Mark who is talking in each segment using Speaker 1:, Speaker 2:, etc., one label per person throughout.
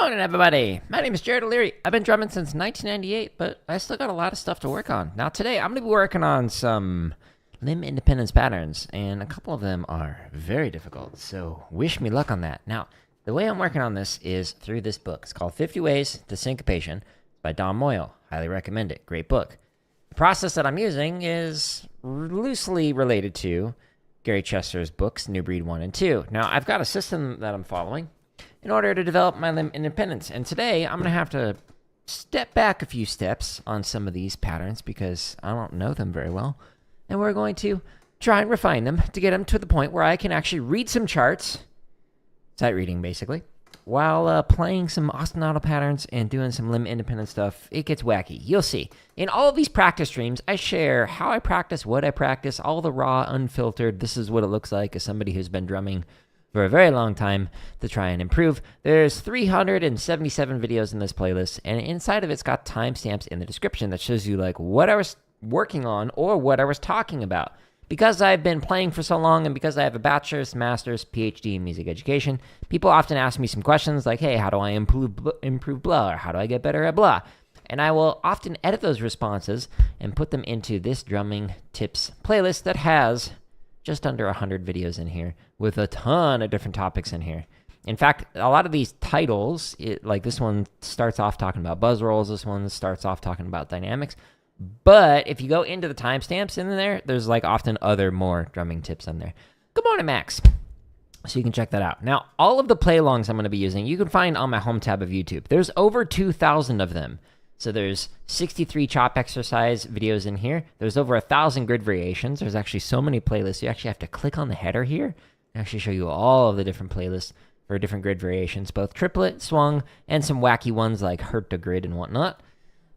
Speaker 1: Morning, everybody. My name is Jared O'Leary. I've been drumming since 1998, but I still got a lot of stuff to work on. Now, today, I'm going to be working on some limb independence patterns, and a couple of them are very difficult, so wish me luck on that. Now, the way I'm working on this is through this book. It's called 50 Ways to Syncopation by Don Moyle. Highly recommend it. Great book. The process that I'm using is loosely related to Gary Chester's books, New Breed 1 and 2. Now, I've got a system that I'm following in order to develop my limb independence. And today, I'm going to have to step back a few steps on some of these patterns because I don't know them very well. And we're going to try and refine them to get them to the point where I can actually read some charts, sight reading basically, while playing some ostinato patterns and doing some limb independent stuff. It gets wacky. You'll see. In all of these practice streams, I share how I practice, what I practice, all the raw, unfiltered. This is what it looks like as somebody who's been drumming for a very long time to try and improve. There's 377 videos in this playlist, and inside of it's got timestamps in the description that shows you like what I was working on or what I was talking about. Because I've been playing for so long and because I have a bachelor's, master's, PhD in music education, people often ask me some questions like, hey, how do I improve blah, or how do I get better at blah? And I will often edit those responses and put them into this drumming tips playlist that has just under 100 videos in here with a ton of different topics in here. In fact, a lot of these titles, like this one starts off talking about buzz rolls, this one starts off talking about dynamics. But if you go into the timestamps in there, there's like often other more drumming tips in there. Good morning, Max. So you can check that out. Now, all of the play-alongs I'm going to be using, you can find on my home tab of YouTube. There's over 2,000 of them. So there's 63 chop exercise videos in here. There's over 1,000 grid variations. There's actually so many playlists. You actually have to click on the header here and actually show you all of the different playlists for different grid variations, both triplet, swung, and some wacky ones like hurt to grid and whatnot.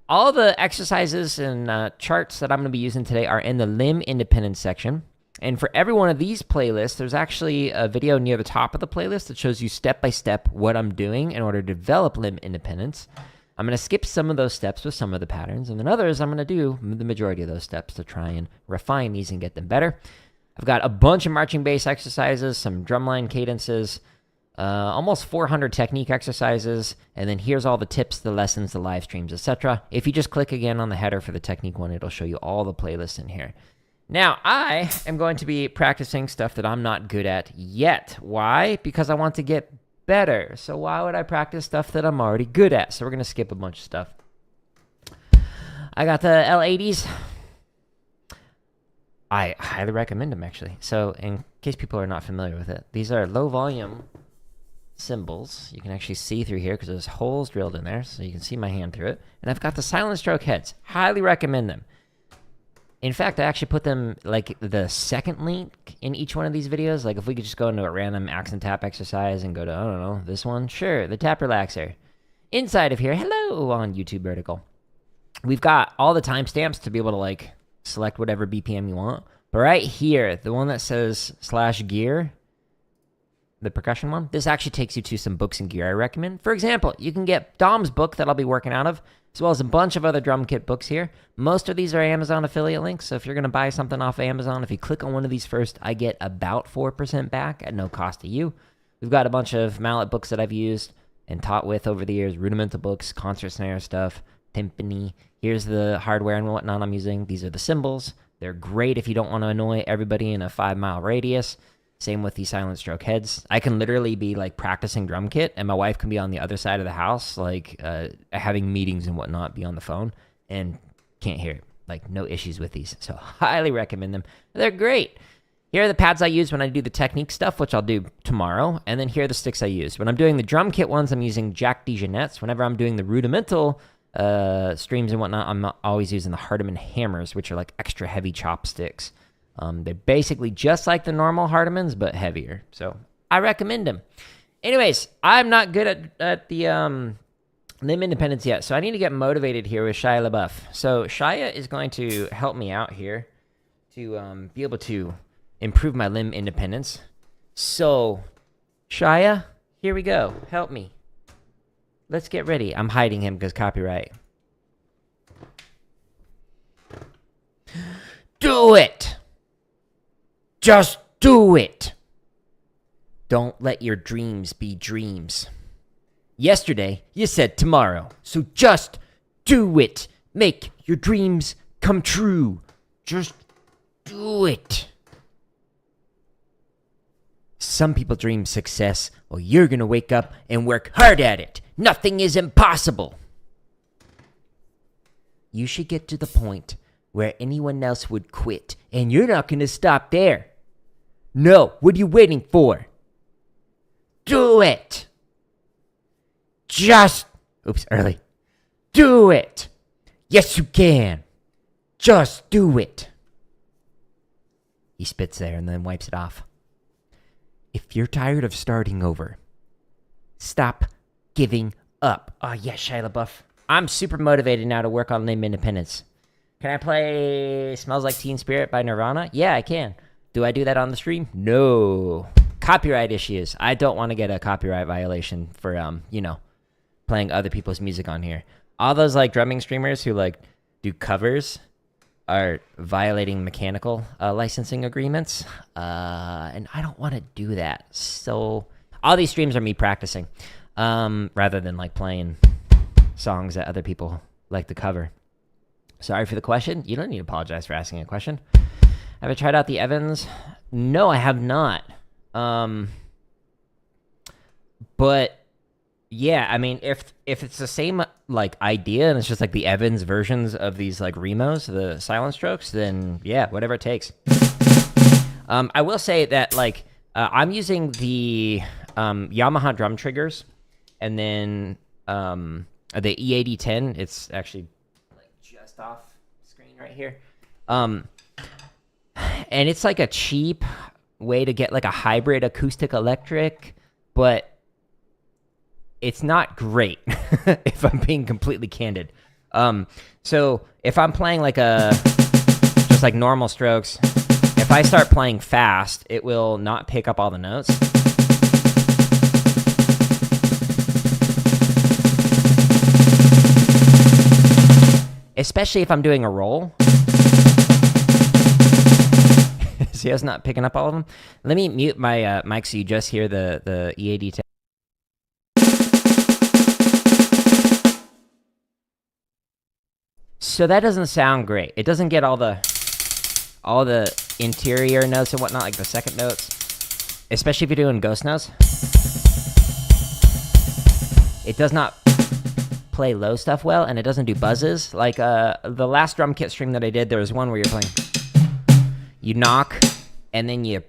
Speaker 1: All the exercises and charts that I'm going to be using today are in the limb independence section. And for every one of these playlists, there's actually a video near the top of the playlist that shows you step-by-step what I'm doing in order to develop limb independence. I'm going to skip some of those steps with some of the patterns, and then others I'm going to do the majority of those steps to try and refine these and get them better. I've got a bunch of marching bass exercises, some drumline cadences, almost 400 technique exercises, and then here's all the tips, the lessons, the live streams, etc. If you just click again on the header for the technique one, it'll show you all the playlists in here. Now, I am going to be practicing stuff that I'm not good at yet. Why? Because I want to get better. So why would I practice stuff that I'm already good at? So we're going to skip a bunch of stuff. I got the L80s. I highly recommend them, actually. So in case people are not familiar with it, these are low volume cymbals. You can actually see through here because there's holes drilled in there, so you can see my hand through it. And I've got the silent stroke heads. Highly recommend them. In fact, I actually put them like the second link in each one of these videos. Like if we could just go into a random accent tap exercise and go to, I don't know, this one. Sure, the tap relaxer. Inside of here, hello on YouTube vertical. We've got all the timestamps to be able to like select whatever BPM you want. But right here, the one that says /gear, the percussion one, this actually takes you to some books and gear I recommend. For example, you can get Dom's book that I'll be working out of, as well as a bunch of other drum kit books here. Most of these are Amazon affiliate links, so if you're going to buy something off Amazon, if you click on one of these first, I get about 4% back at no cost to you. We've got a bunch of mallet books that I've used and taught with over the years, rudimental books, concert snare stuff, timpani. Here's the hardware and whatnot I'm using. These are the cymbals. They're great if you don't want to annoy everybody in a 5-mile radius. Same with these silent stroke heads. I can literally be like practicing drum kit and my wife can be on the other side of the house, like having meetings and whatnot, be on the phone and can't hear it. Like no issues with these. So highly recommend them. They're great. Here are the pads I use when I do the technique stuff, which I'll do tomorrow. And then here are the sticks I use. When I'm doing the drum kit ones, I'm using Jack DeJohnette's. Whenever I'm doing the rudimental streams and whatnot, I'm always using the Hardeman hammers, which are like extra heavy chopsticks. They're basically just like the normal Hardemans, but heavier. So I recommend them. Anyways, I'm not good at the limb independence yet, so I need to get motivated here with Shia LaBeouf. So Shia is going to help me out here to be able to improve my limb independence. So Shia, here we go. Help me. Let's get ready. I'm hiding him because copyright. Do it! Just do it! Don't let your dreams be dreams. Yesterday, you said tomorrow. So just do it. Make your dreams come true. Just do it. Some people dream success. Well, you're going to wake up and work hard at it. Nothing is impossible. You should get to the point where anyone else would quit, and you're not going to stop there. No, what are you waiting for? Do it. Early. Do it. Yes, you can. Just do it. He spits there and then wipes it off. If you're tired of starting over, stop giving up. Oh, yes, Shia LaBeouf. I'm super motivated now to work on Limb Independence. Can I play Smells Like Teen Spirit by Nirvana? Yeah, I can. Do I do that on the stream? No. Copyright issues. I don't want to get a copyright violation for, playing other people's music on here. All those, drumming streamers who, do covers are violating mechanical licensing agreements. And I don't want to do that. So all these streams are me practicing rather than, playing songs that other people like to cover. Sorry for the question. You don't need to apologize for asking a question. Have I tried out the Evans? No, I have not. But yeah, I mean, if it's the same idea and it's just the Evans versions of these Remos, the silent strokes, then yeah, whatever it takes. I will say that I'm using the Yamaha drum triggers, and then the E8010. It's actually just off screen right here. And it's a cheap way to get a hybrid acoustic electric, but it's not great if I'm being completely candid. So if I'm playing just normal strokes, if I start playing fast, it will not pick up all the notes. Especially if I'm doing a roll. See, I was not picking up all of them. Let me mute my mic so you just hear the E8010. So that doesn't sound great. It doesn't get all the interior notes and whatnot, the second notes. Especially if you're doing ghost notes. It does not play low stuff well, and it doesn't do buzzes. The last drum kit stream that I did, there was one where you're playing, you knock, and then you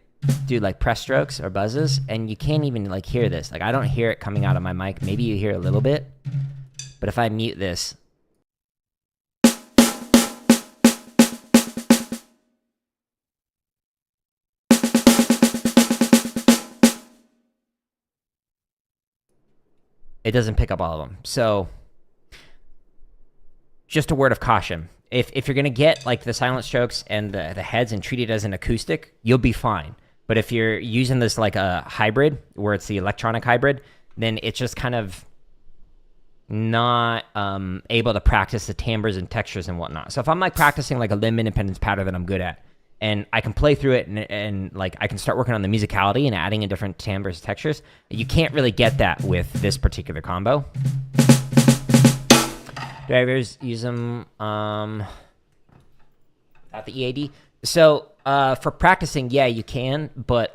Speaker 1: do press strokes or buzzes, and you can't even hear this. I don't hear it coming out of my mic. Maybe you hear a little bit, but if I mute this, it doesn't pick up all of them. So just a word of caution. If you're going to get the silent strokes and the heads and treat it as an acoustic, you'll be fine. But if you're using this a hybrid, where it's the electronic hybrid, then it's just kind of not able to practice the timbres and textures and whatnot. So if I'm practicing a limb independence pattern that I'm good at, and I can play through it and I can start working on the musicality and adding in different timbres and textures, you can't really get that with this particular combo. Drivers use them at the EAD. So for practicing, yeah, you can, but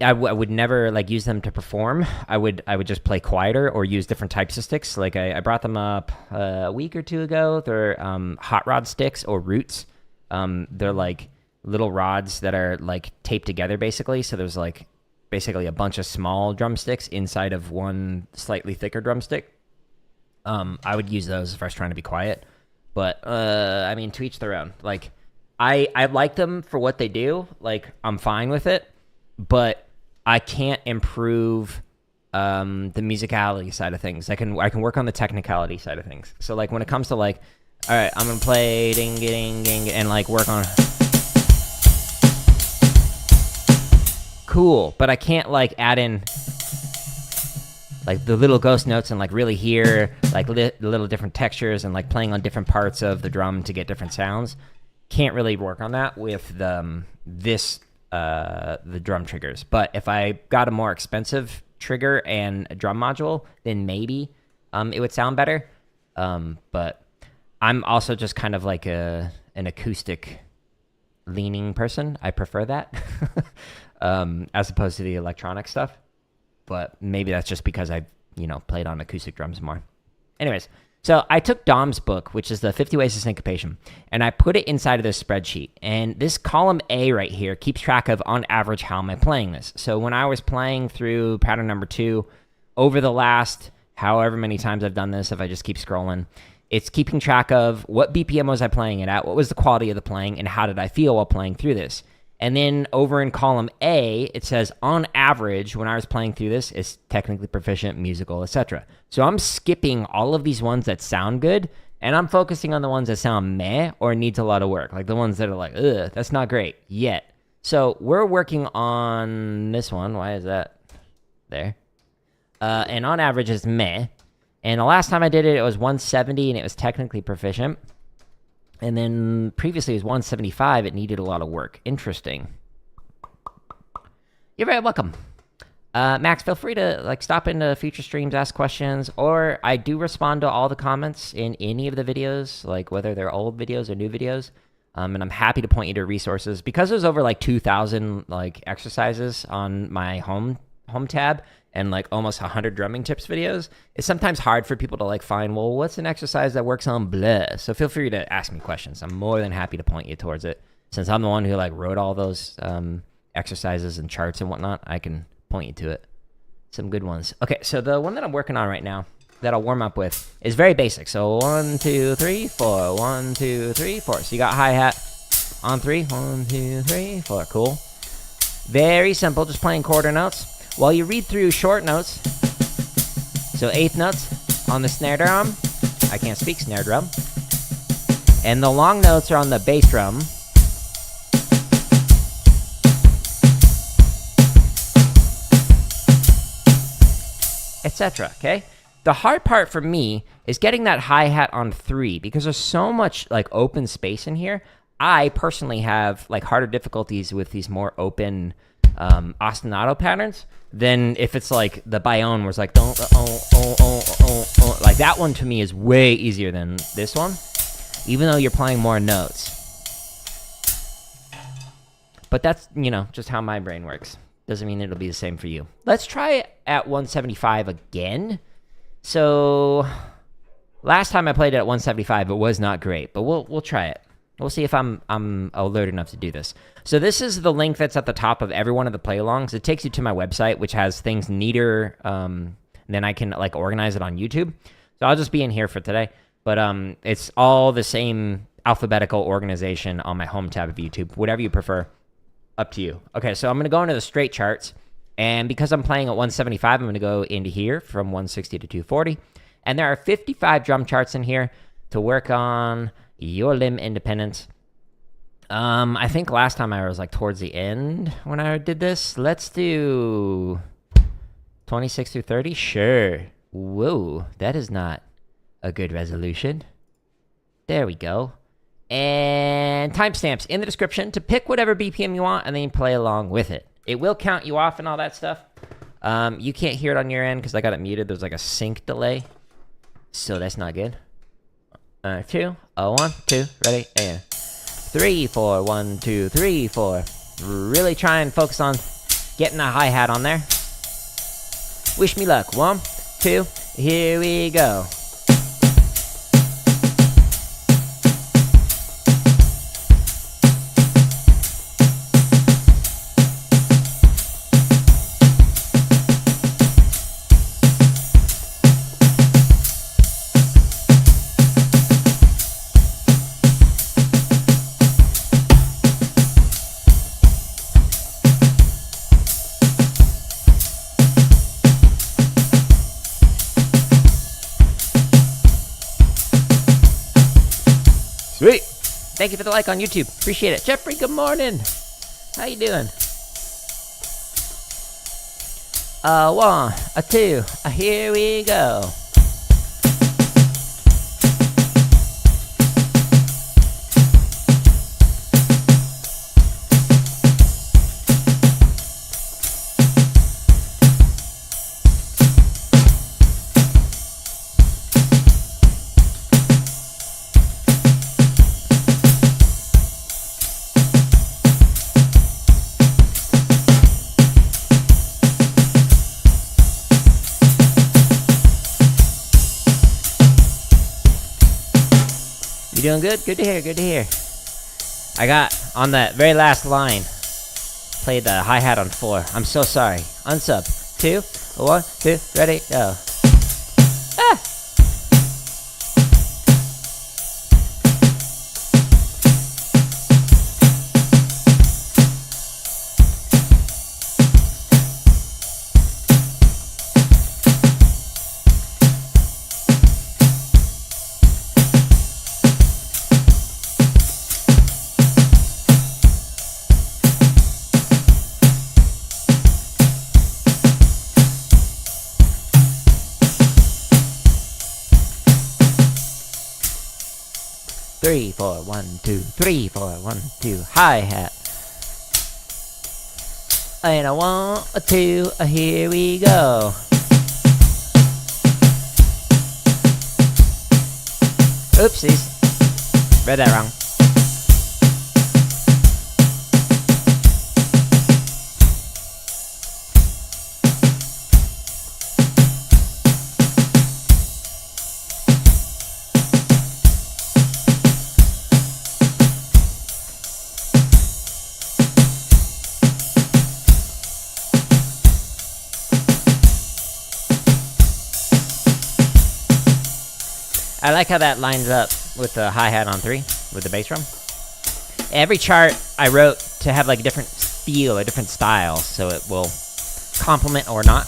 Speaker 1: I would never use them to perform. I would just play quieter or use different types of sticks. I brought them up a week or two ago. They're hot rod sticks or roots. They're little rods that are taped together basically. So there's basically a bunch of small drumsticks inside of one slightly thicker drumstick. I would use those if I was trying to be quiet, but I mean, to each their own. I like them for what they do. I'm fine with it, but I can't improve the musicality side of things. I can work on the technicality side of things. So when it comes to all right, I'm gonna play ding ding ding and work on cool, but I can't add in the little ghost notes and really hear the little different textures and playing on different parts of the drum to get different sounds. Can't really work on that with the drum triggers. But if I got a more expensive trigger and a drum module, then maybe it would sound better. But I'm also just kind of like an acoustic leaning person. I prefer that as opposed to the electronic stuff. But maybe that's just because I've, played on acoustic drums more. Anyways, so I took Dom's book, which is the 50 Ways to Syncopation, and I put it inside of this spreadsheet. And this column A right here keeps track of, on average, how am I playing this. So when I was playing through pattern number 2, over the last however many times I've done this, if I just keep scrolling, it's keeping track of what BPM was I playing it at, what was the quality of the playing, and how did I feel while playing through this. And then over in column A, it says, on average, when I was playing through this, it's technically proficient, musical, etc. So I'm skipping all of these ones that sound good, and I'm focusing on the ones that sound meh or needs a lot of work, like the ones that are like, ugh, that's not great yet. So we're working on this one. Why is that there? And on average, it's meh. And the last time I did it, it was 170, and it was technically proficient. And then previously it was 175. It needed a lot of work. Interesting. You're very welcome. Max, feel free to stop into future streams, ask questions, or I do respond to all the comments in any of the videos, like whether they're old videos or new videos. And I'm happy to point you to resources. Because there's over 2,000 exercises on my home tab, and almost 100 drumming tips videos, it's sometimes hard for people to find, well, what's an exercise that works on blah? So feel free to ask me questions. I'm more than happy to point you towards it. Since I'm the one who wrote all those exercises and charts and whatnot, I can point you to it. Some good ones. Okay, so the one that I'm working on right now that I'll warm up with is very basic. So 1, 2, 3, 4, 1, 2, 3, 4. So you got hi-hat on 3, 1, 2, 3, 4. Cool. Very simple, just playing quarter notes. While you read through short notes, so eighth notes on the snare drum, I can't speak snare drum, and the long notes are on the bass drum, etc. Okay? The hard part for me is getting that hi-hat on 3, because there's so much open space in here. I personally have harder difficulties with these more open ostinato patterns than if it's the Bayonne where it's don't that one to me is way easier than this one, even though you're playing more notes. But that's just how my brain works. Doesn't mean it'll be the same for you. Let's try it at 175 again. So last time I played it at 175, it was not great, but we'll try it. We'll see if I'm alert enough to do this. So this is the link that's at the top of every one of the play-alongs. It takes you to my website, which has things neater than I can organize it on YouTube. So I'll just be in here for today. But it's all the same alphabetical organization on my home tab of YouTube. Whatever you prefer, up to you. Okay, so I'm going to go into the straight charts. And because I'm playing at 175, I'm going to go into here from 160 to 240. And there are 55 drum charts in here to work on your limb independence. I think last time I was towards the end when I did this. Let's do 26 through 30. Sure. Whoa, that is not a good resolution. There we go. And timestamps in the description to pick whatever BPM you want and then play along with it. It will count you off and all that stuff. You can't hear it on your end because I got it muted. There's a sync delay. So that's not good. 2, 1, 2, ready, and 3, 4, 1, 2, 3, 4. Really try and focus on getting a hi-hat on there. Wish me luck. 1, 2, here we go. Sweet. Thank you for the like on YouTube. Appreciate it. Jeffrey, good morning. How you doing? 1, 2, here we go. doing good? Good to hear, good to hear. I got, on that very last line, played the hi-hat on 4. I'm so sorry. Unsub. 2, 1, 2, ready, go. Ah! Three, 4, 1, 2, 3, 4, 1, 2, hi-hat. And a 1, a 2, here we go. Oopsies. Read that wrong. I like how that lines up with the hi-hat on 3, with the bass drum. Every chart I wrote to have like a different feel, a different style, so it will complement or not.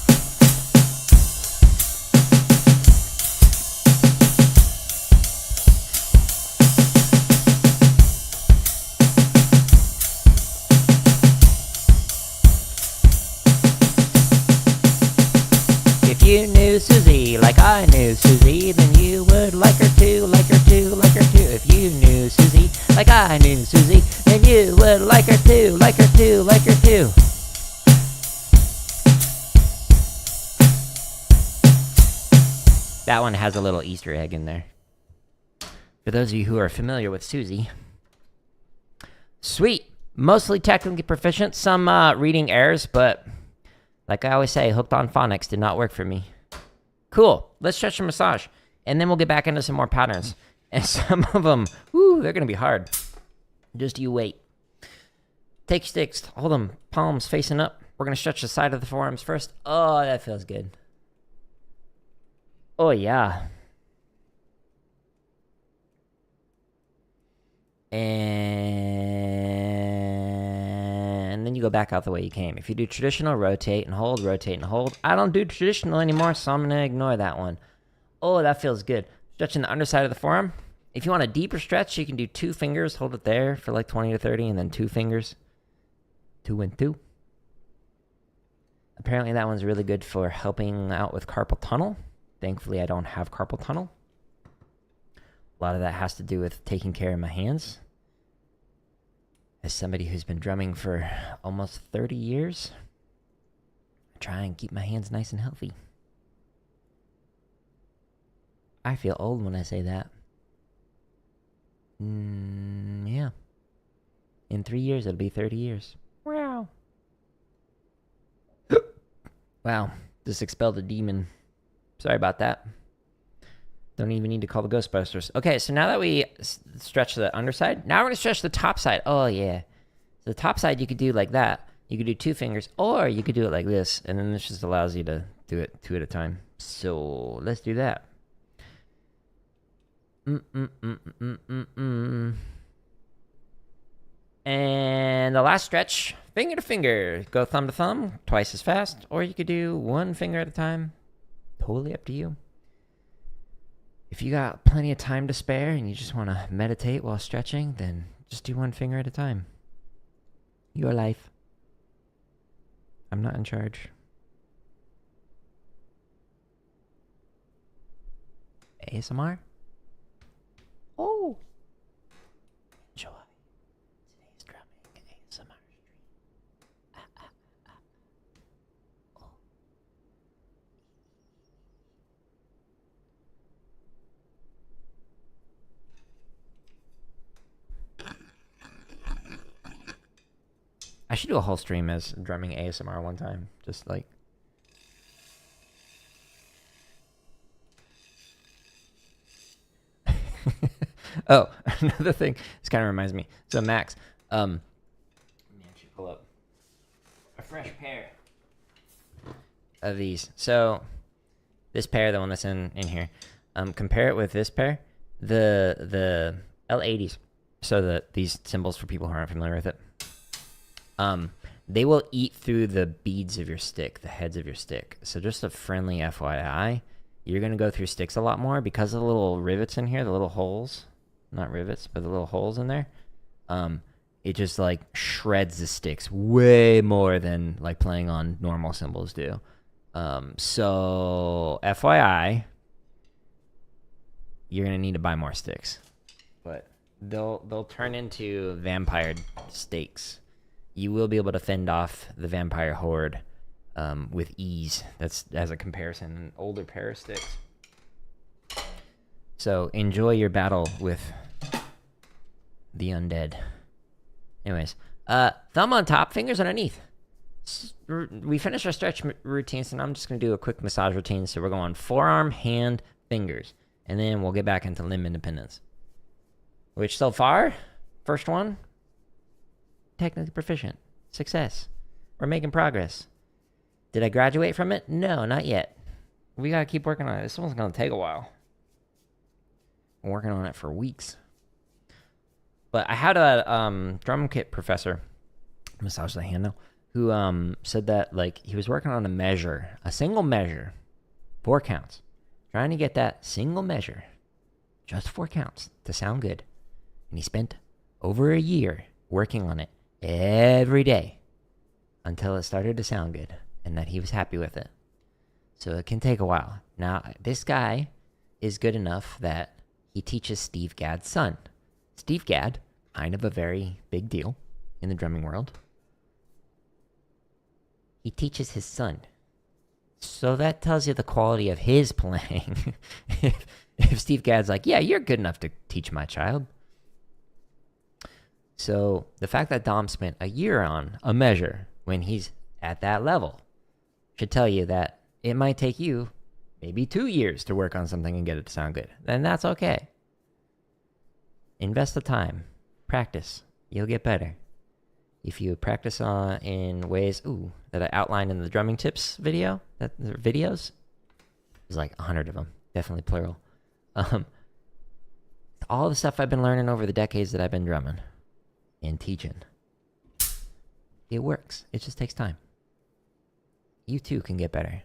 Speaker 1: If you knew Susie like I knew Susie, then you would like her too, like her too, like her too. If you knew Susie like I knew Susie, then you would like her too, like her too, like her too. That one has a little Easter egg in there. For those of you who are familiar with Susie. Sweet. Mostly technically proficient. Some reading errors, but like I always say, hooked on phonics did not work for me. Cool. Let's stretch and massage. And then we'll get back into some more patterns. And some of them, whoo, they're going to be hard. Just you wait. Take sticks. Hold them. Palms facing up. We're going to stretch the side of the forearms first. Oh, that feels good. Oh, yeah. And then you go back out the way you came. If you do traditional, rotate and hold, rotate and hold. I don't do traditional anymore, so I'm going to ignore that one. Oh, that feels good. Stretching the underside of the forearm. If you want a deeper stretch, you can do 2 fingers. Hold it there for like 20 to 30, and then 2 fingers. 2 and 2. Apparently that one's really good for helping out with carpal tunnel. Thankfully, I don't have carpal tunnel. A lot of that has to do with taking care of my hands. As somebody who's been drumming for almost 30 years, I try and keep my hands nice and healthy. I feel old when I say that. Yeah. In 3 years, it'll be 30 years. Wow. Wow. Just expelled a demon. Sorry about that. Don't even need to call the Ghostbusters. Okay, so now that we stretch the underside, now we're going to stretch the top side. Oh, yeah. So the top side, you could do like that. You could do 2 fingers, or you could do it like this, and then this just allows you to do it 2 at a time. So let's do that. And the last stretch, finger to finger. Go thumb to thumb, twice as fast, or you could do 1 finger at a time. Totally up to you. If you got plenty of time to spare and you just want to meditate while stretching, then just do 1 finger at a time. Your life. I'm not in charge. ASMR? Oh! Enjoy today's drumming ASMR stream. Oh. I should do a whole stream as drumming ASMR one time. Just like... Oh, another thing, this kind of reminds me. So Max, let me actually pull up a fresh pair of these. So this pair, the one that's in here, compare it with this pair, the L80s. So these cymbals, for people who aren't familiar with it, they will eat through the beads of your stick, the heads of your stick. So just a friendly FYI, you're going to go through sticks a lot more because of the little rivets in here, the little holes. Not rivets, but the little holes in there. It just like shreds the sticks way more than like playing on normal cymbals do. So FYI, you're going to need to buy more sticks. But they'll turn into vampire stakes. You will be able to fend off the vampire horde with ease. That's as a comparison, an older pair of sticks. So enjoy your battle with the undead. Anyways, thumb on top, fingers underneath. We finished our stretch routine, so now I'm just going to do a quick massage routine. So we're going forearm, hand, fingers, and then we'll get back into limb independence. Which so far, first one, technically proficient. Success. We're making progress. Did I graduate from it? No, not yet. We got to keep working on it. This one's going to take a while. I'm working on it for weeks. But I had a drum kit professor, massage the hand now, who said that like he was working on a single measure, 4 counts, trying to get that single measure, just 4 counts, to sound good. And he spent over a year working on it every day until it started to sound good and that he was happy with it. So it can take a while. Now, this guy is good enough that he teaches Steve Gadd's son. Steve Gadd, kind of a very big deal in the drumming world. He teaches his son. So that tells you the quality of his playing. if Steve Gadd's like, yeah, you're good enough to teach my child. So the fact that Dom spent a year on a measure when he's at that level should tell you that it might take you maybe 2 years to work on something and get it to sound good. Then that's okay. Invest the time. Practice. You'll get better. If you practice in ways that I outlined in the drumming tips videos, there's like 100 of them. Definitely plural. All the stuff I've been learning over the decades that I've been drumming and teaching. It works. It just takes time. You too can get better.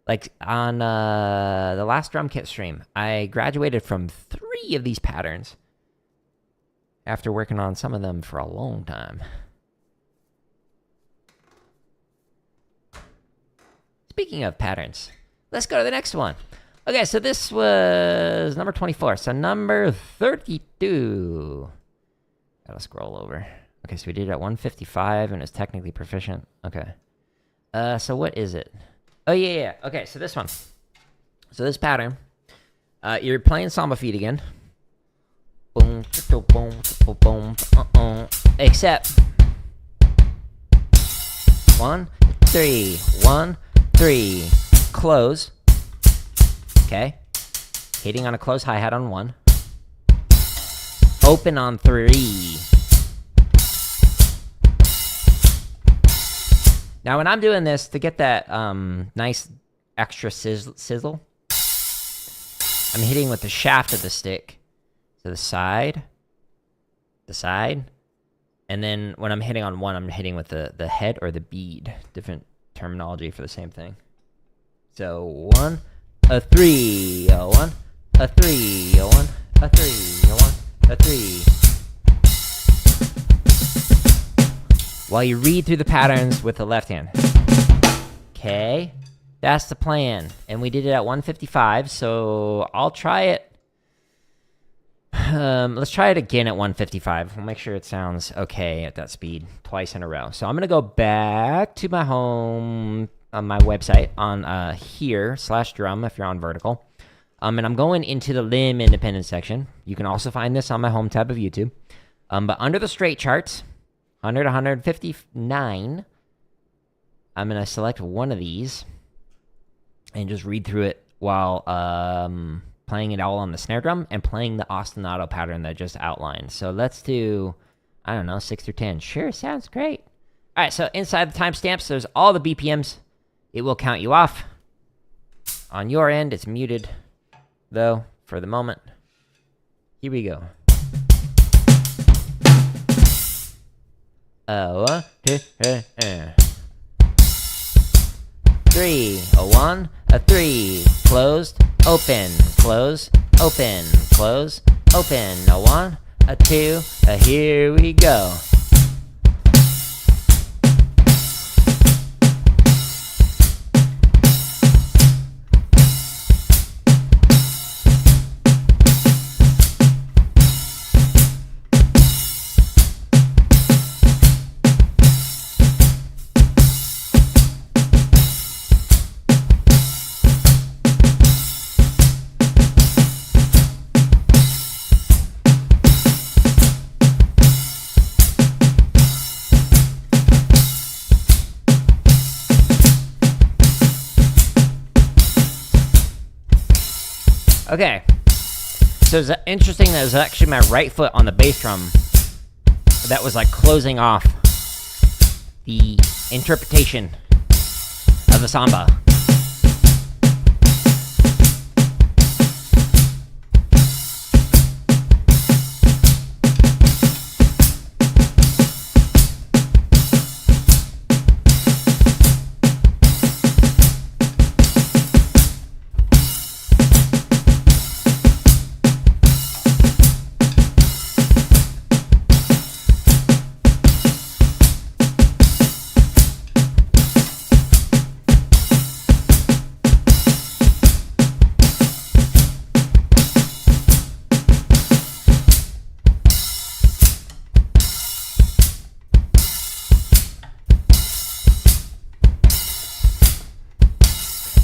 Speaker 1: Like on the last drum kit stream, I graduated from 3 of these patterns after working on some of them for a long time. Speaking of patterns, let's go to the next one. Okay, so this was number 24. So number 32. Gotta scroll over. Okay, so we did it at 155 and it's technically proficient. Okay. So what is it? Oh, yeah. Okay, so this one. So this pattern, you're playing Samba feet again. Boom, boom, boom, except 1, 3, 1, 3, close. Okay. Hitting on a close hi-hat on 1. Open on 3. Now, when I'm doing this, to get that nice extra sizzle, I'm hitting with the shaft of the stick to the side, and then when I'm hitting on 1, I'm hitting with the head or the bead. Different terminology for the same thing. So 1, a 3, a 1, a 3, a 1, a 3, a 1, a 3. While you read through the patterns with the left hand. Okay, that's the plan. And we did it at 155, so I'll try it. Let's try it again at 155. We'll make sure it sounds okay at that speed twice in a row. So I'm going to go back to my home on my website on here/drum if you're on vertical. And I'm going into the limb independence section. You can also find this on my home tab of YouTube. But under the straight charts, 100 to 159, I'm going to select one of these and just read through it while playing it all on the snare drum and playing the ostinato pattern that I just outlined. So let's do, I don't know, 6 through 10. Sure, sounds great. All right, so inside the timestamps, there's all the BPMs. It will count you off. On your end, it's muted, though, for the moment. Here we go. 1, 2, 3, a 1, a 3, closed, open, close, open, close, open, a 1, a 2, a here we go. Okay, so it's interesting that it was actually my right foot on the bass drum that was like closing off the interpretation of the samba.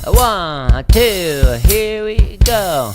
Speaker 1: A 1, a 2, here we go.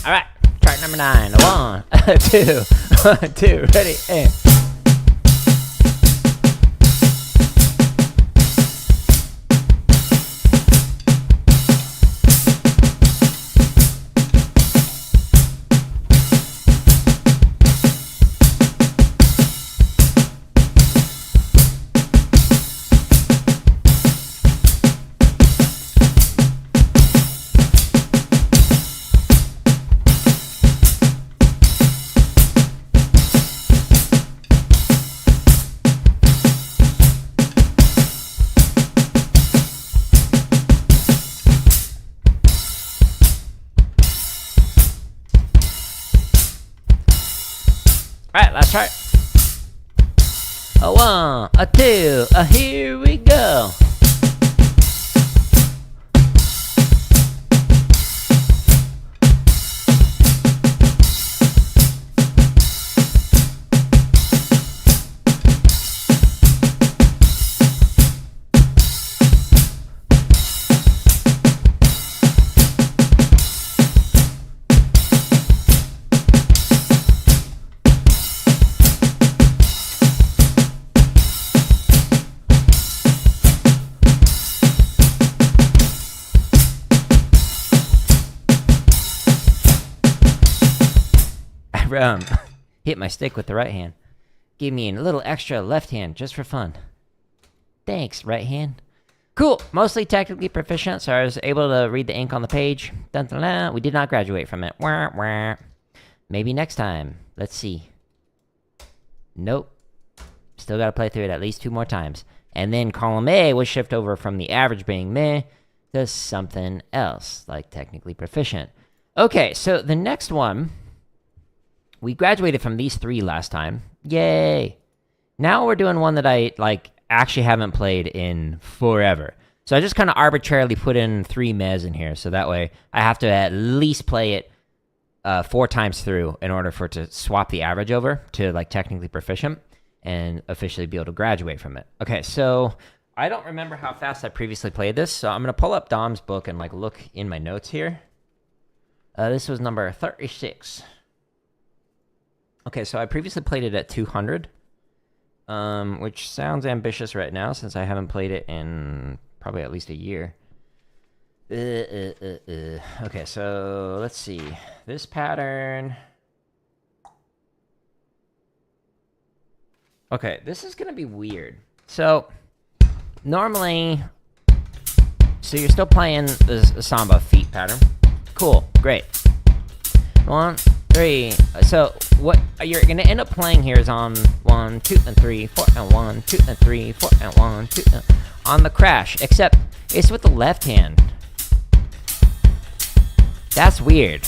Speaker 1: All right, track number 9. A 1, a 2, 1, 2, ready, and. Alright, last chart. A 1, a 2, a here we go. Hit my stick with the right hand. Give me a little extra left hand just for fun. Thanks, right hand. Cool. Mostly technically proficient, so I was able to read the ink on the page. Dun, dun, dun. We did not graduate from it. Wah, wah. Maybe next time. Let's see. Nope. Still got to play through it at least 2 more times. And then column A will shift over from the average being meh to something else, like technically proficient. Okay, so the next one, we graduated from these 3 last time. Yay! Now we're doing one that I, like, actually haven't played in forever. So I just kind of arbitrarily put in 3 mez in here, so that way I have to at least play it 4 times through in order for it to swap the average over to, like, technically proficient and officially be able to graduate from it. Okay, so I don't remember how fast I previously played this, so I'm going to pull up Dom's book and, like, look in my notes here. This was number 36. Okay, so I previously played it at 200, which sounds ambitious right now since I haven't played it in probably at least a year. Okay, so let's see. This pattern... Okay, this is going to be weird. So, normally... So you're still playing the Samba feet pattern. Cool, great. 1, 3. So what you're gonna end up playing here is on 1, 2, and 3, 4, and 1, 2, and 3, 4, and 1, 2, on the crash. Except it's with the left hand. That's weird.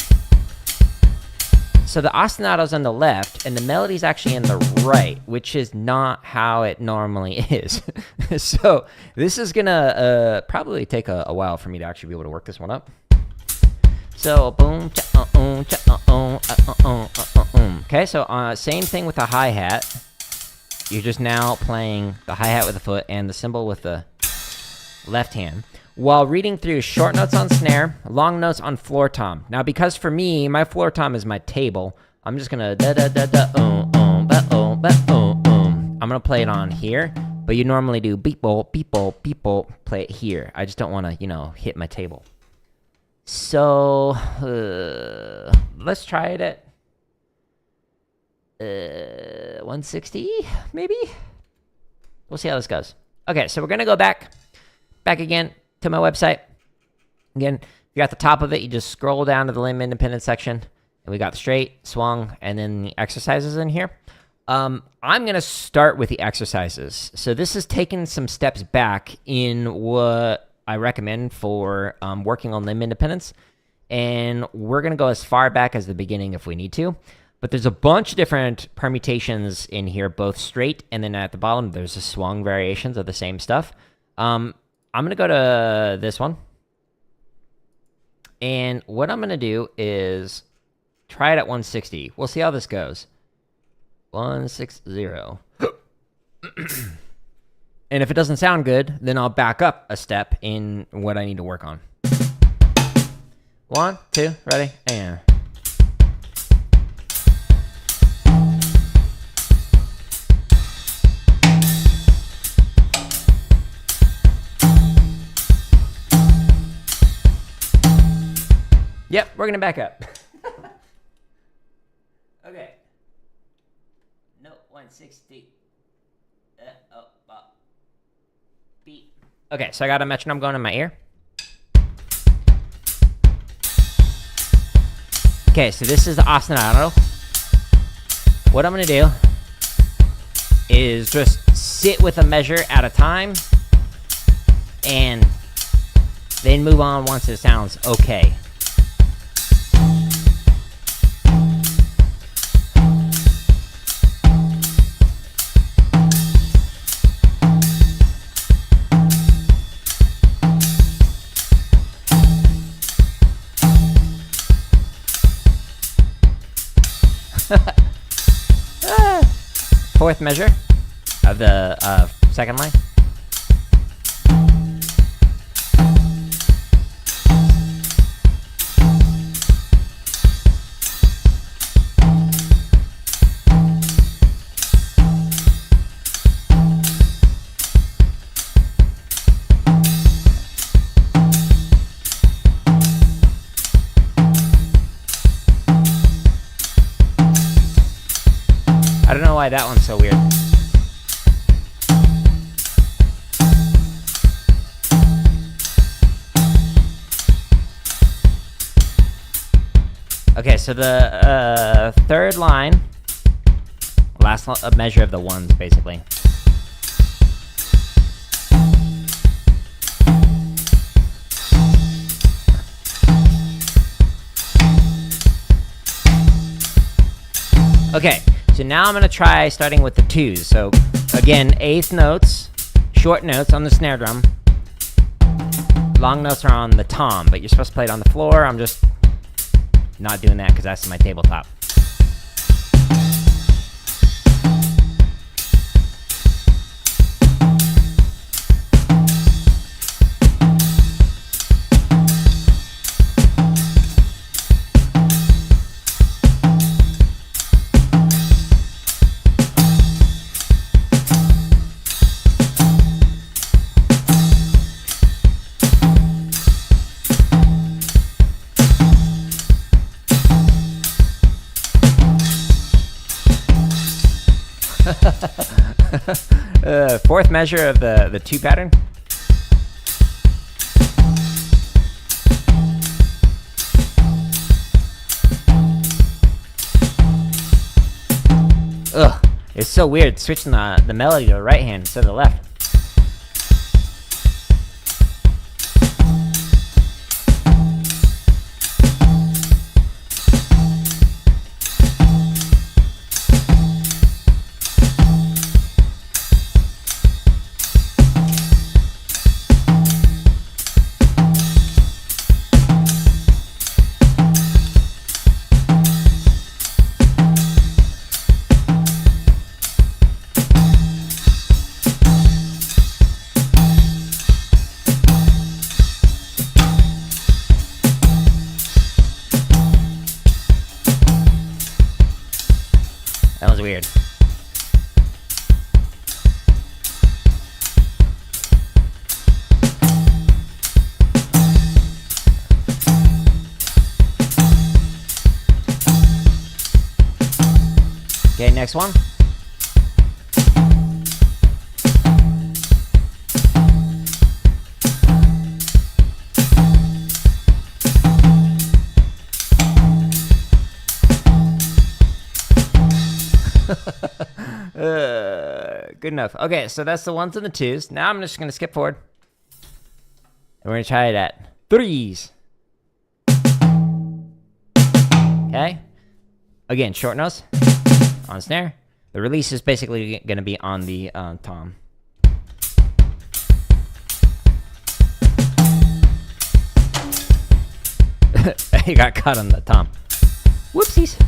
Speaker 1: So the ostinato's on the left, and the melody's actually in the right, which is not how it normally is. So this is gonna probably take a while for me to actually be able to work this one up. So boom, okay. So same thing with the hi-hat. You're just now playing the hi-hat with the foot and the cymbal with the left hand, while reading through short notes on snare, long notes on floor tom. Now, because for me, my floor tom is my table, I'm just gonna I'm gonna play it on here, but you normally do beep boop, beep boop, beep boop, play it here. I just don't want to, you know, hit my table. So, let's try it at 160, maybe? We'll see how this goes. Okay, so we're going to go back again to my website. Again, you're at the top of it, you just scroll down to the limb independent section, and we got the straight, swung, and then the exercises in here. I'm going to start with the exercises. So this is taking some steps back in what I recommend for working on limb independence, and we're going to go as far back as the beginning if we need to, but there's a bunch of different permutations in here, both straight, and then at the bottom there's the swung variations of the same stuff. I'm going to go to this one, and what I'm going to do is try it at 160. We'll see how this goes. 160. And if it doesn't sound good, then I'll back up a step in what I need to work on. 1, 2, ready, and... Yep, we're gonna back up. Okay. Note 160. Beat. Okay, so I got a metronome going in my ear. Okay, so this is the ostinato. What I'm gonna do is just sit with a measure at a time and then move on once it sounds okay. Fourth measure of the second line. I don't know why that one's so weird. Okay, so the third line, last measure of the ones, basically. Okay, so now I'm gonna try starting with the 2s. So again, 1/8 notes, short notes on the snare drum. Long notes are on the tom, but you're supposed to play it on the floor. I'm just not doing that because that's my tabletop. Fourth measure of the 2 pattern. Ugh, it's so weird switching the melody to the right hand instead of the left. That was weird. Okay, next one. Good enough. Okay, so that's the 1s and the 2s. Now I'm just going to skip forward. And we're going to try it at 3s. Okay. Again, short notes on snare. The release is basically going to be on the tom. You got caught on the tom. Whoopsies.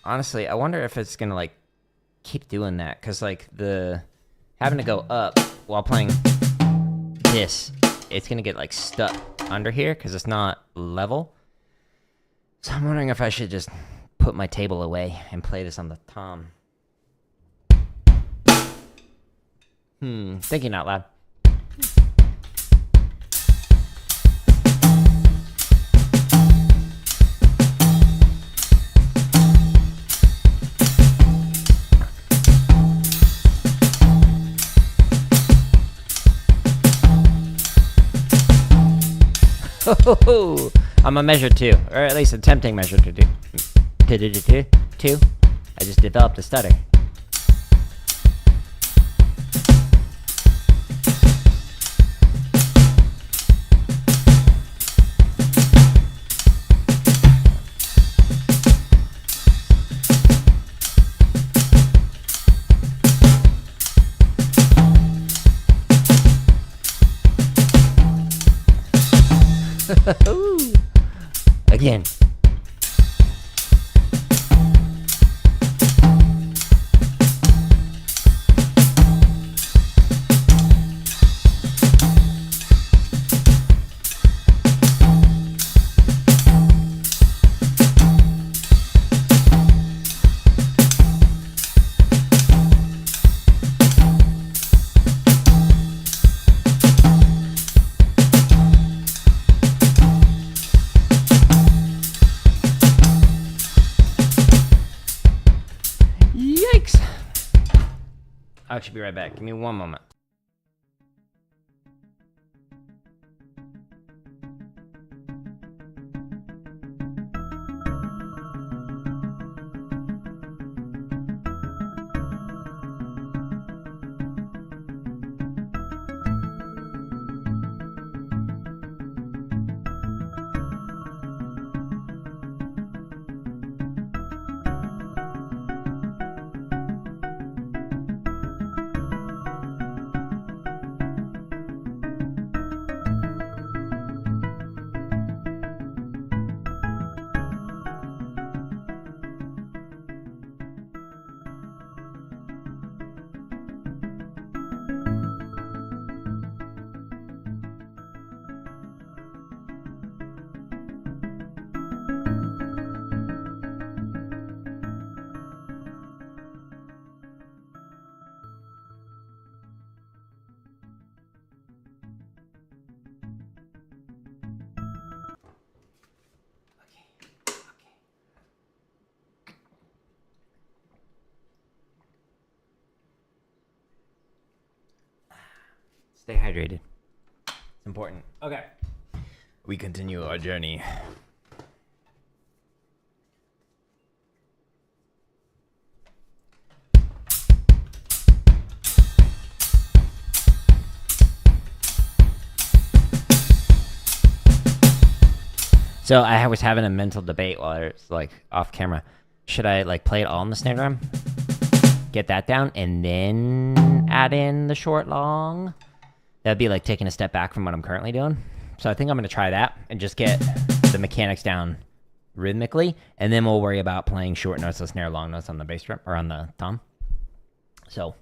Speaker 1: Honestly, I wonder if it's gonna like keep doing that, cause like the having to go up while playing this, it's gonna get like stuck under here cause it's not level. So I'm wondering if I should just put my table away and play this on the tom. Thinking out loud. I'm a measure 2, or at least attempting measure to do. Two. I just developed a stutter. Again. I should be right back. Give me one moment. Stay hydrated. It's important. Okay. We continue our journey. So I was having a mental debate while I was like off camera. Should I like play it all on the snare drum, get that down, and then add in the short long? That'd be like taking a step back from what I'm currently doing. So I think I'm gonna try that and just get the mechanics down rhythmically, and then we'll worry about playing short notes, the snare, long notes on the bass drum or on the tom. So.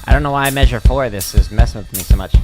Speaker 1: I don't know why I measure 4. This is messing with me so much.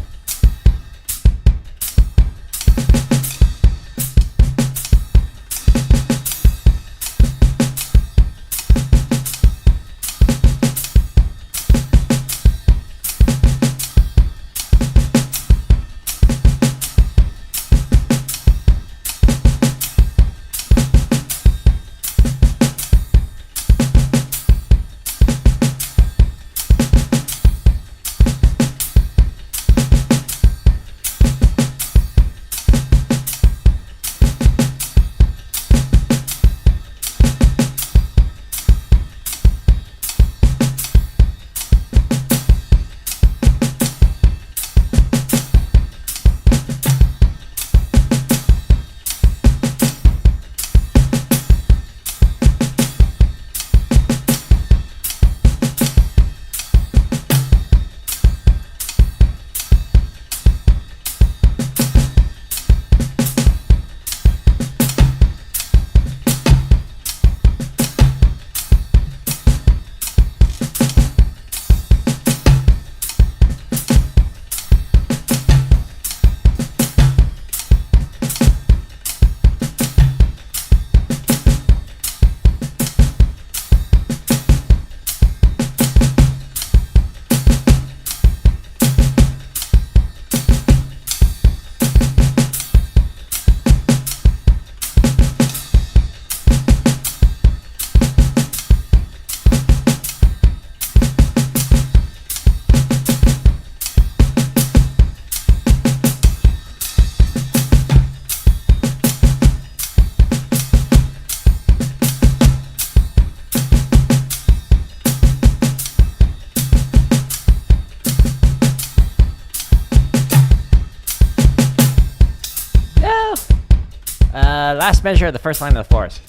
Speaker 1: Last measure of the first line of the chorus.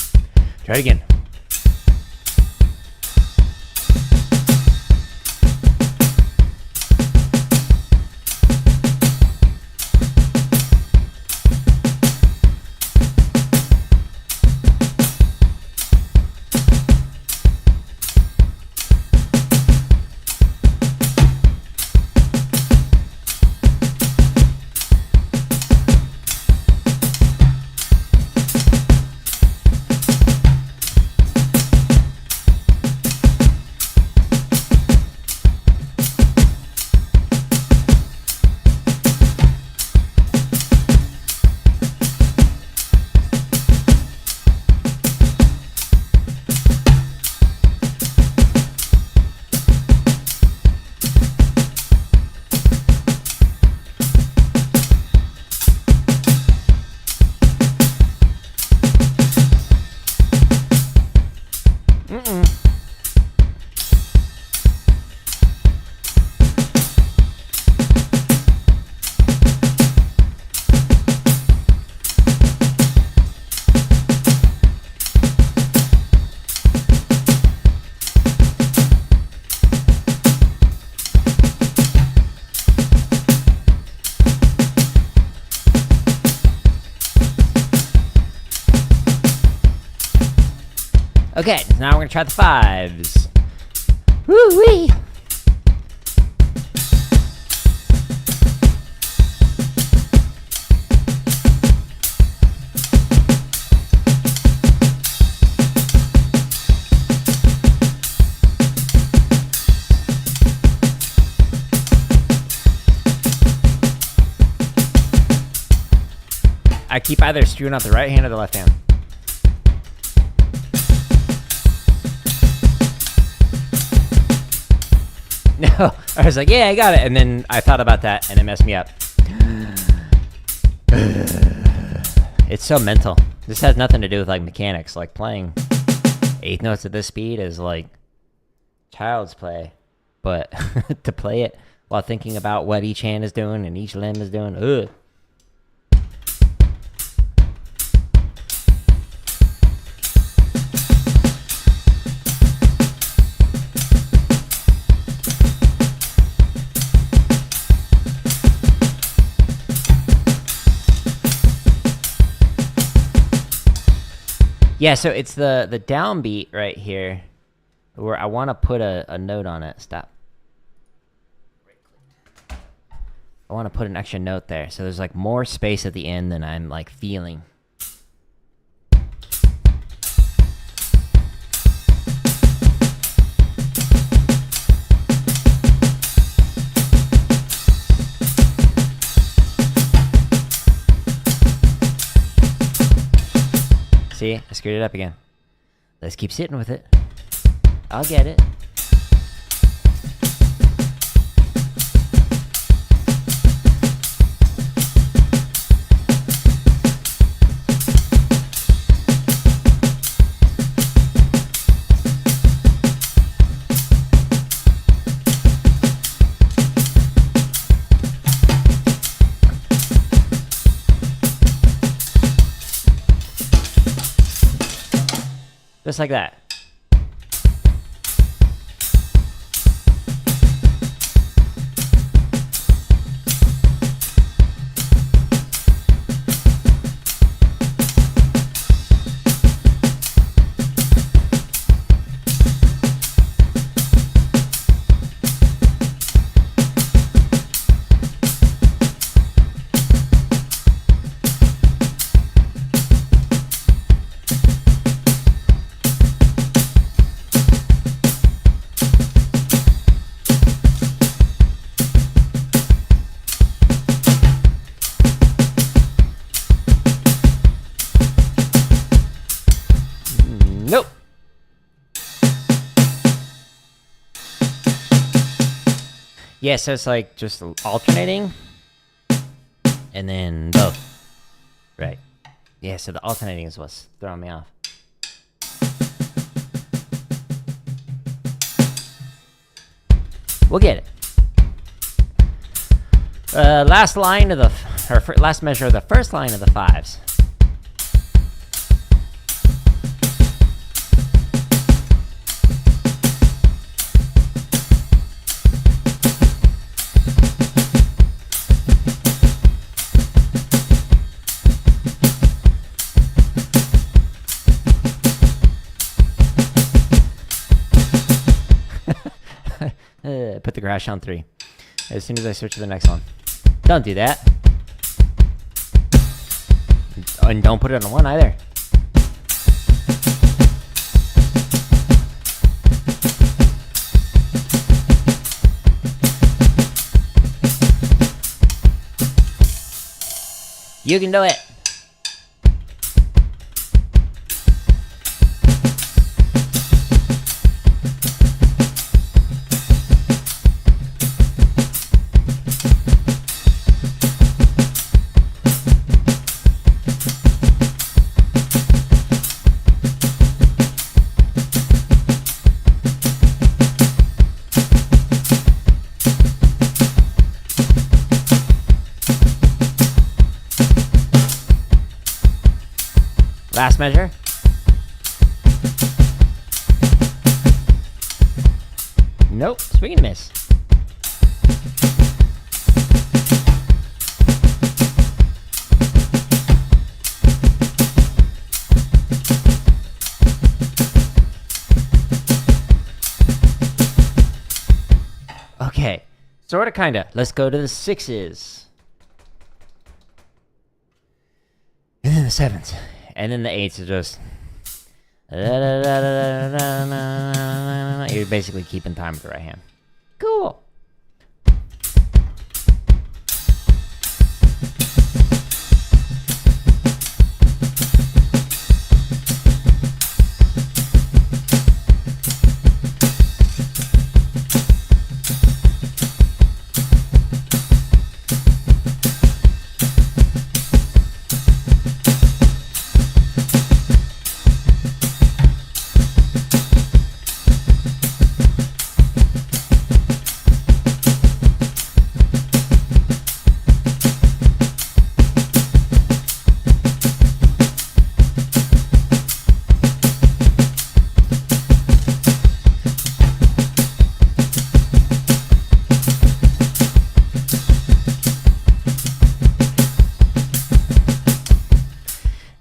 Speaker 1: Try it again. Okay, now we're gonna try the 5s. Woo-wee! keep either screwing out the right hand or the left hand. No, I was like, yeah, I got it. And then I thought about that and it messed me up. It's so mental. This has nothing to do with like mechanics. Like playing 8 notes at this speed is like child's play. But to play it while thinking about what each hand is doing and each limb is doing, ugh. Yeah, so it's the downbeat right here where I want to put a note on it. Stop. I want to put an extra note there. So there's like more space at the end than I'm like feeling. See, I screwed it up again. Let's keep sitting with it. I'll get it. Just like that. Nope. Yeah, so it's like just alternating and then both. Right. Yeah, so the alternating is what's throwing me off. We'll get it. Last line of the, or last measure of the first line of the fives. Put the crash on 3 as soon as I switch to the next one. Don't do that. And don't put it on 1 either. You can do it. Last measure. Nope, swing and a miss. Okay, sorta kinda. Let's go to the 6s. And then the 7s. And then the 8s are just... You're basically keeping time with the right hand. Cool.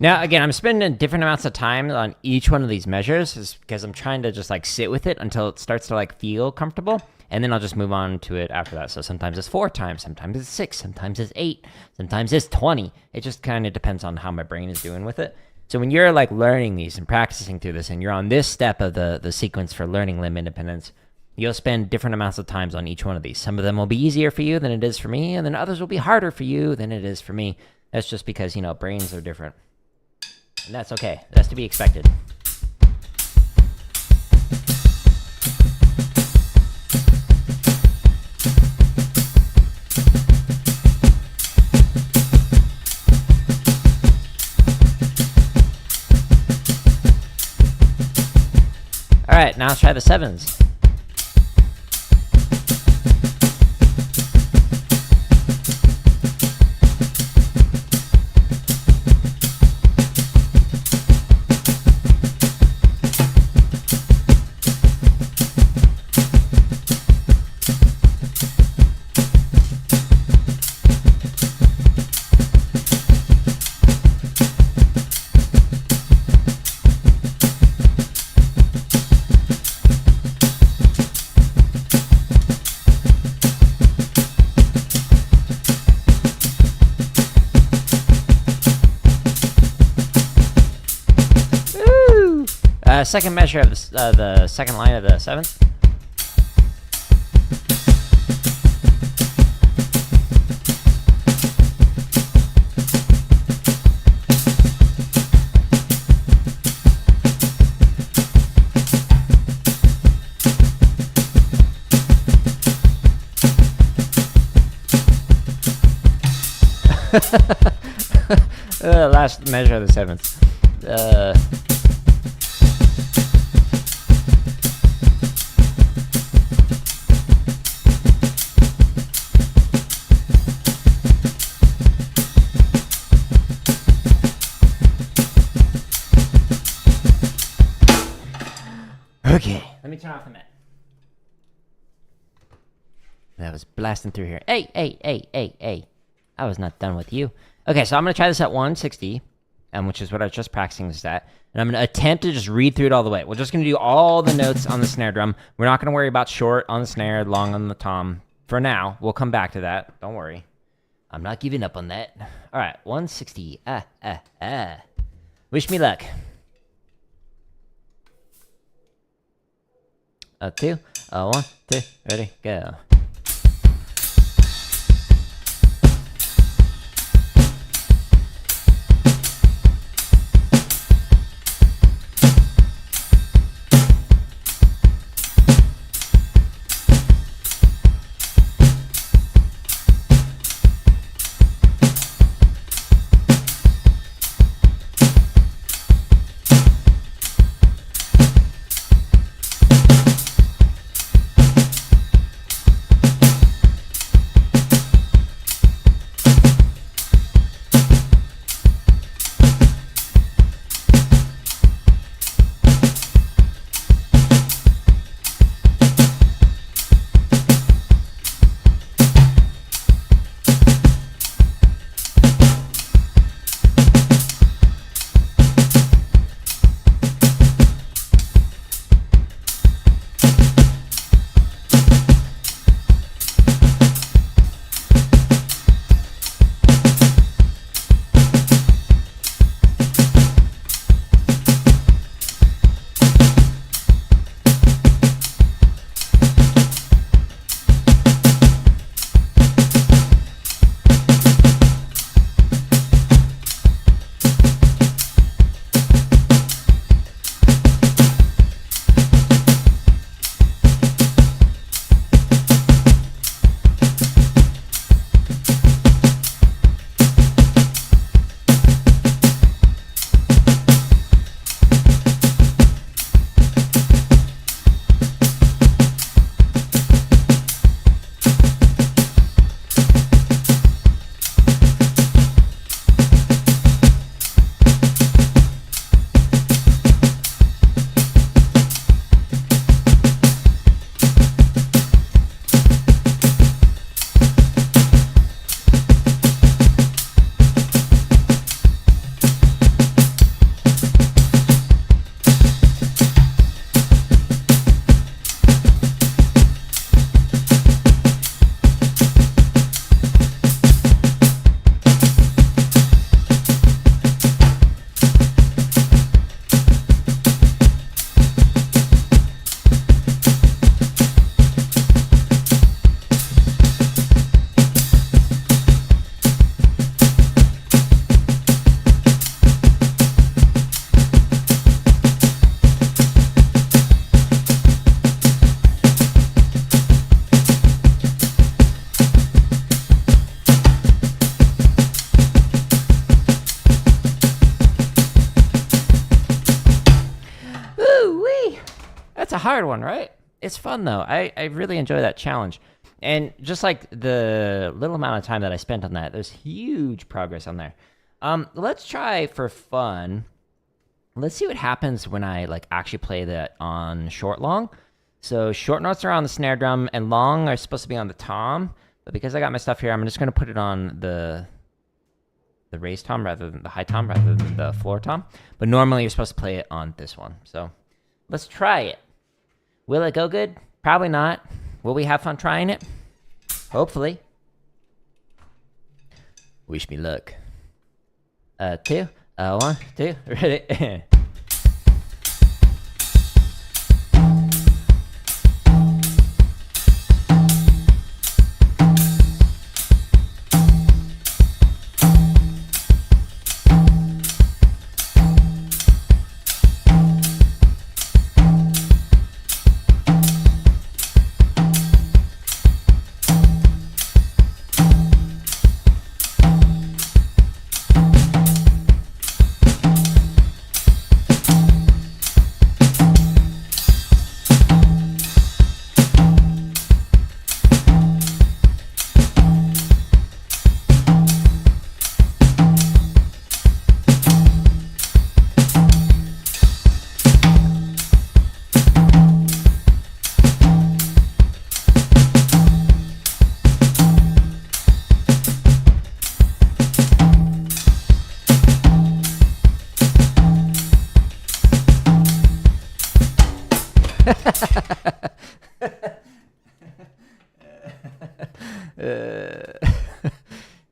Speaker 1: Now, again, I'm spending different amounts of time on each one of these measures because I'm trying to just like sit with it until it starts to like feel comfortable. And then I'll just move on to it after that. So sometimes it's 4 times, sometimes it's 6, sometimes it's 8, sometimes it's 20. It just kind of depends on how my brain is doing with it. So when you're like learning these and practicing through this and you're on this step of the sequence for learning limb independence, you'll spend different amounts of times on each one of these. Some of them will be easier for you than it is for me, and then others will be harder for you than it is for me. That's just because, you know, brains are different. And that's okay. That's to be expected. All right, now let's try the 7s. Second measure of the second line of the 7th. Last measure of the 7th. Okay, let me turn off the mic. That was blasting through here. Hey. I was not done with you. Okay, so I'm going to try this at 160, which is what I was just practicing this at. And I'm going to attempt to just read through it all the way. We're just going to do all the notes on the snare drum. We're not going to worry about short on the snare, long on the tom. For now, we'll come back to that. Don't worry. I'm not giving up on that. All right, 160. Wish me luck. 2, 1, 2, ready, go. That's a hard one, right? It's fun though. I really enjoy that challenge. And just like the little amount of time that I spent on that, there's huge progress on there. Let's try for fun. Let's see what happens when I like actually play that on short long. So short notes are on the snare drum and long are supposed to be on the tom. But because I got my stuff here, I'm just going to put it on the raised tom rather than the high tom rather than the floor tom. But normally you're supposed to play it on this one. So let's try it. Will it go good? Probably not. Will we have fun trying it? Hopefully. Wish me luck. 2, 1, 2, ready?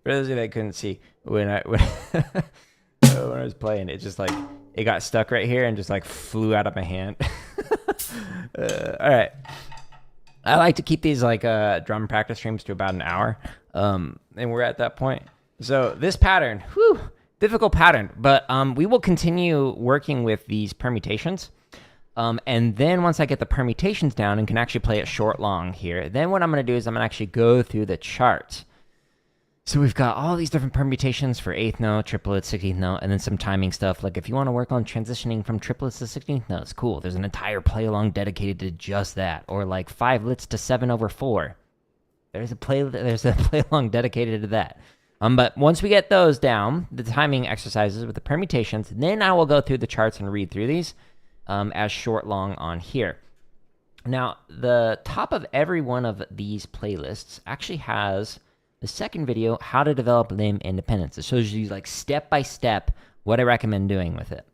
Speaker 1: For those of you that couldn't see, when I was playing, it just like it got stuck right here and just like flew out of my hand. All right, I like to keep these like drum practice streams to about an hour, and we're at that point. So this pattern, difficult pattern, but we will continue working with these permutations. And then once I get the permutations down and can actually play it short long here, then what I'm going to do is I'm going to actually go through the chart. So we've got all these different permutations for 8th note, triplets, 16th note, and then some timing stuff. Like if you want to work on transitioning from triplets to 16th notes, cool. There's an entire play along dedicated to just that. Or like 5-lits to 7/4. There's a play along dedicated to that. But once we get those down, the timing exercises with the permutations, then I will go through the charts and read through these. As short long on here. Now, the top of every one of these playlists actually has the second video, how to develop limb independence. It shows you like step by step what I recommend doing with it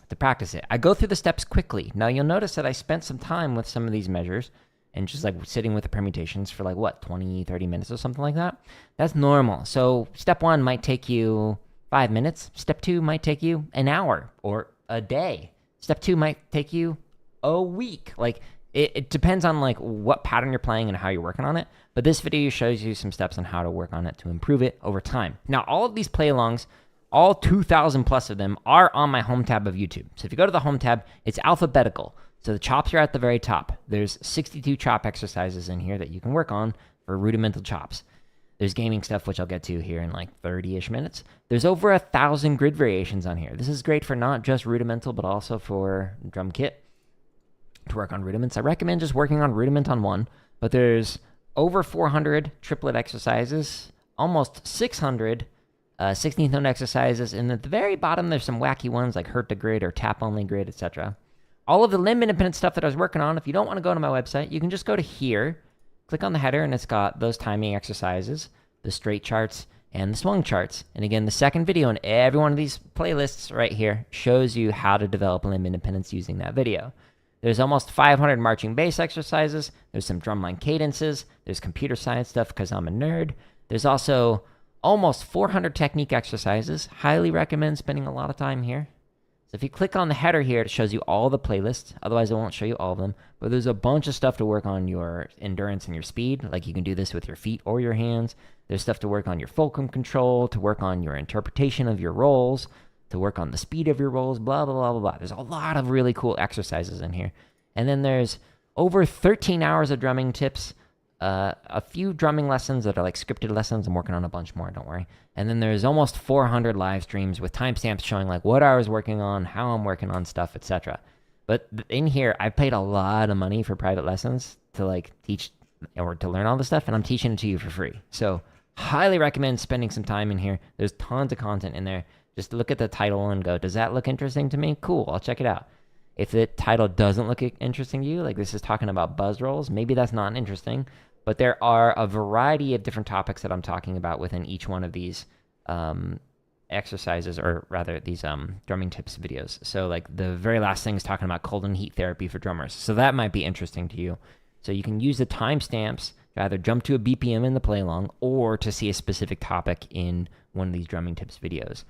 Speaker 1: to practice it. I go through the steps quickly. Now, you'll notice that I spent some time with some of these measures and just like sitting with the permutations for like what, 20, 30 minutes or something like that. That's normal. So step 1 might take you 5 minutes. Step 2 might take you an hour or a day. Step 2 might take you a week. Like it depends on like what pattern you're playing and how you're working on it. But this video shows you some steps on how to work on it to improve it over time. Now, all of these play alongs, all 2,000 plus of them are on my home tab of YouTube. So if you go to the home tab, it's alphabetical. So the chops are at the very top. There's 62 chop exercises in here that you can work on for rudimental chops. There's gaming stuff, which I'll get to here in like 30-ish minutes. There's over 1,000 grid variations on here. This is great for not just rudimental, but also for drum kit to work on rudiments. I recommend just working on rudiment on one, but there's over 400 triplet exercises, almost 600 16th note exercises, and at the very bottom, there's some wacky ones like hurt to grid or tap only grid, etc. All of the limb independent stuff that I was working on, if you don't want to go to my website, you can just go to here, click on the header, and it's got those timing exercises, the straight charts, and the swung charts. And again, the second video in every one of these playlists right here shows you how to develop limb independence using that video. There's almost 500 marching bass exercises. There's some drumline cadences. There's computer science stuff because I'm a nerd. There's also almost 400 technique exercises. Highly recommend spending a lot of time here. So if you click on the header here, it shows you all the playlists. Otherwise, it won't show you all of them. But there's a bunch of stuff to work on your endurance and your speed. Like you can do this with your feet or your hands. There's stuff to work on your fulcrum control, to work on your interpretation of your rolls, to work on the speed of your rolls, blah, blah, blah, blah, blah. There's a lot of really cool exercises in here. And then there's over 13 hours of drumming tips, a few drumming lessons that are like scripted lessons. I'm working on a bunch more, don't worry. And then there's almost 400 live streams with timestamps showing like what I was working on, how I'm working on stuff, etc. But in here, I paid a lot of money for private lessons to like teach or to learn all this stuff, and I'm teaching it to you for free. So highly recommend spending some time in here. There's tons of content in there. Just look at the title and go, does that look interesting to me? Cool, I'll check it out. If the title doesn't look interesting to you, like this is talking about buzz rolls, maybe that's not interesting. But there are a variety of different topics that I'm talking about within each one of these exercises, or rather these drumming tips videos. So like the very last thing is talking about cold and heat therapy for drummers. So that might be interesting to you. So you can use the timestamps to either jump to a BPM in the play along or to see a specific topic in one of these drumming tips videos.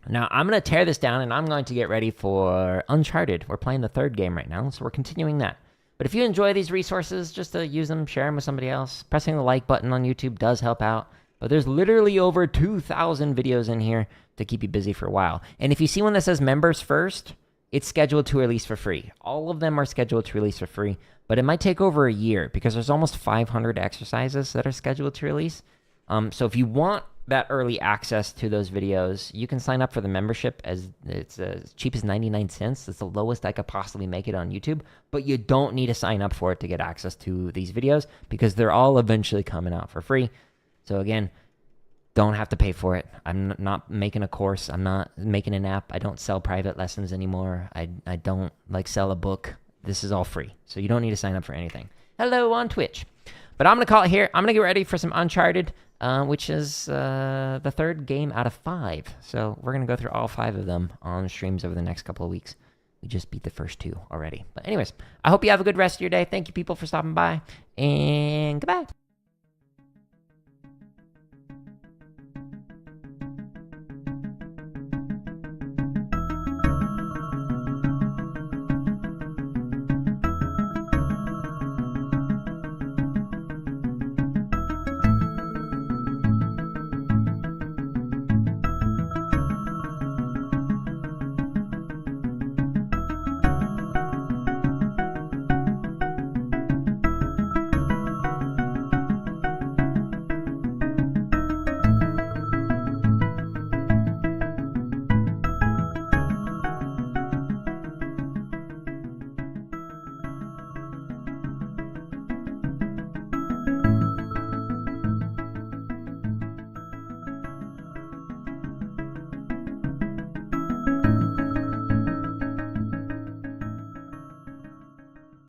Speaker 1: Now I'm going to tear this down and I'm going to get ready for Uncharted. We're playing the third game right now, so we're continuing that. But if you enjoy these resources, just to use them, share them with somebody else. Pressing the like button on YouTube does help out. But there's literally over 2,000 videos in here to keep you busy for a while. And if you see one that says members first, it's scheduled to release for free. All of them are scheduled to release for free, but it might take over a year because there's almost 500 exercises that are scheduled to release. So if you want that early access to those videos, you can sign up for the membership as it's as cheap as 99 cents. It's the lowest I could possibly make it on YouTube, but you don't need to sign up for it to get access to these videos because they're all eventually coming out for free. So again, don't have to pay for it. I'm not making a course. I'm not making an app. I don't sell private lessons anymore. I don't like sell a book. This is all free. So you don't need to sign up for anything. Hello on Twitch. But I'm going to call it here. I'm going to get ready for some Uncharted, which is the third game out of 5. So we're going to go through all 5 of them on streams over the next couple of weeks. We just beat the first 2 already. But anyways, I hope you have a good rest of your day. Thank you, people, for stopping by. And goodbye.